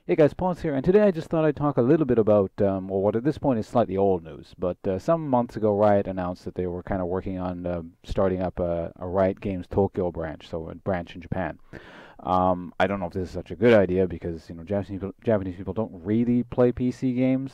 Hey guys, Pause here, and today I just thought I'd talk a little bit about, well, what at this point is slightly old news, but some months ago Riot announced that they were kind of working on starting up a Riot Games Tokyo branch, so a branch in Japan. I don't know if this is such a good idea because, Japanese people don't really play PC games.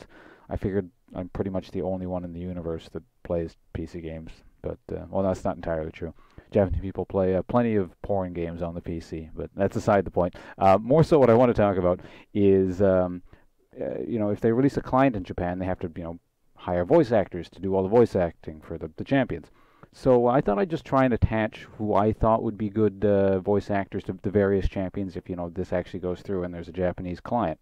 I figured I'm pretty much the only one in the universe that plays PC games, but, well, that's not entirely true. Japanese people play plenty of porn games on the PC, but that's aside the point. More so, what I want to talk about is, if they release a client in Japan, they have to, hire voice actors to do all the voice acting for the champions. So I thought I'd just try and attach who I thought would be good voice actors to the various champions if, this actually goes through and there's a Japanese client.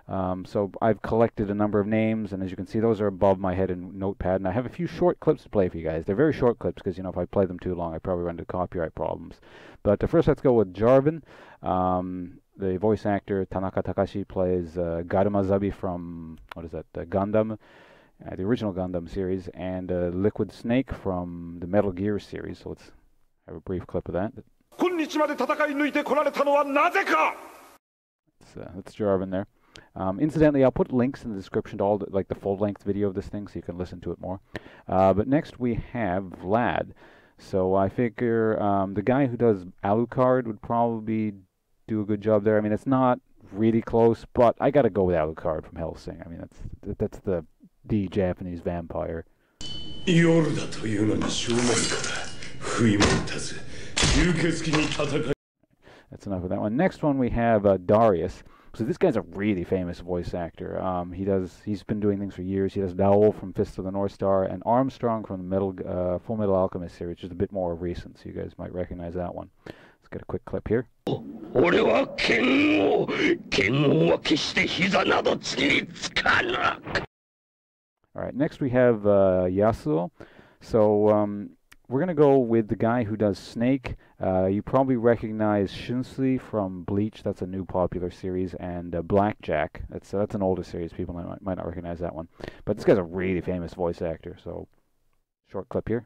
So I've collected a number of names, and as you can see, those are above my head in Notepad, and I have a few short clips to play for you guys. They're very short clips because, if I play them too long, I probably run into copyright problems. But first, let's go with Jarvan. The voice actor Tanaka Takashi plays Gahrma Zabi from, Gundam, the original Gundam series, and Liquid Snake from the Metal Gear series. So let's have a brief clip of that. That's Jarvan there. Incidentally, I'll put links in the description to all the full-length video of this thing so you can listen to it more. But next we have Vlad. So I figure the guy who does Alucard would probably do a good job there. I mean, it's not really close, but I gotta go with Alucard from Hellsing. I mean, that's the Japanese vampire. That's enough of that one. Next one we have Darius. So this guy's a really famous voice actor. He's been doing things for years. He does Raoh from Fist of the North Star and Armstrong from the Full Metal Alchemist series, which is a bit more recent, so you guys might recognize that one. Let's get a quick clip here. Alright, next we have Yasuo. So we're going to go with the guy who does Snake. You probably recognize Shunsui from Bleach. That's a new popular series. And Blackjack. That's an older series. People might not recognize that one. But this guy's a really famous voice actor. So, short clip here.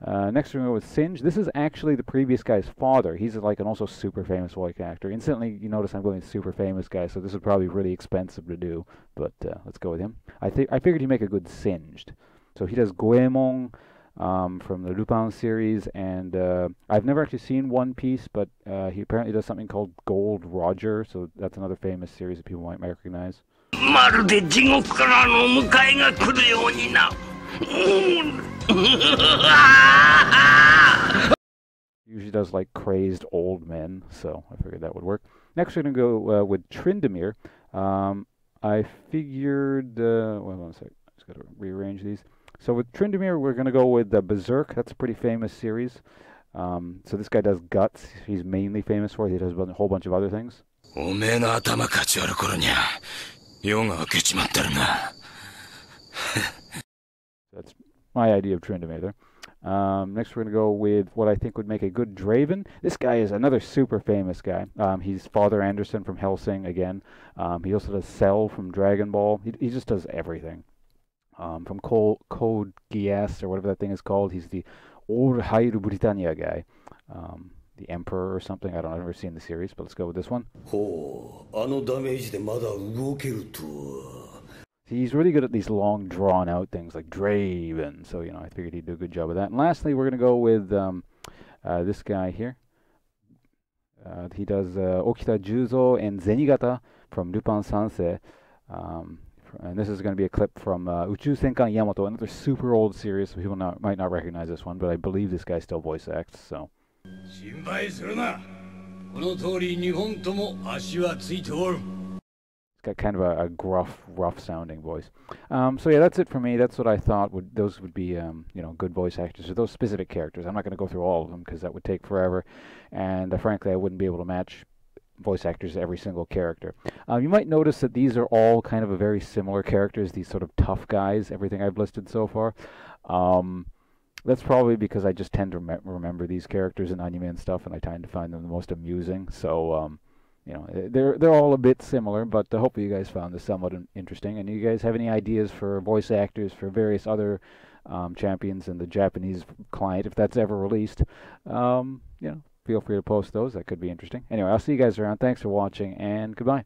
Next we're going with Singe. This is actually the previous guy's father. He's an also super famous voice actor. Instantly, you notice I'm going with super famous guy, so this is probably really expensive to do. But let's go with him. I figured he'd make a good Singed. So he does Goemon from the Lupin series, and I've never actually seen One Piece, but he apparently does something called Gold Roger. So that's another famous series that people might recognize. Usually does crazed old men, so I figured that would work. Next we're going to go with Tryndamere. I figured, hold on a sec, I just got to rearrange these. So with Tryndamere we're going to go with Berserk. That's a pretty famous series. So this guy does Guts. He's mainly famous for it. He does a whole bunch of other things. That's my idea of Tryndamere there. Next we're going to go with what I think would make a good Draven. This guy is another super famous guy. He's Father Anderson from Hellsing again. He also does Cell from Dragon Ball. He just does everything. From Code Geass or whatever that thing is called. He's the old Hairu Britannia guy. The Emperor or something. I don't know. I've never seen the series, but let's go with this one. He's really good at these long, drawn-out things like Draven, so, I figured he'd do a good job of that. And lastly, we're going to go with this guy here. He does Okita Juzo and Zenigata from Lupin Sansei. And this is going to be a clip from Uchu Senkan Yamato, another super old series, so people might not recognize this one, but I believe this guy still voice acts, so... Got kind of a gruff, rough-sounding voice. So yeah, that's it for me. That's what I thought those would be, good voice actors for those specific characters. I'm not going to go through all of them because that would take forever, and frankly, I wouldn't be able to match voice actors to every single character. You might notice that these are all kind of a very similar characters. These sort of tough guys. Everything I've listed so far. That's probably because I just tend to remember these characters in anime and stuff, and I tend to find them the most amusing. So. They're all a bit similar, but hopefully you guys found this somewhat interesting. And you guys have any ideas for voice actors for various other champions and the Japanese client, if that's ever released. You know, feel free to post those. That could be interesting. Anyway, I'll see you guys around. Thanks for watching, and goodbye.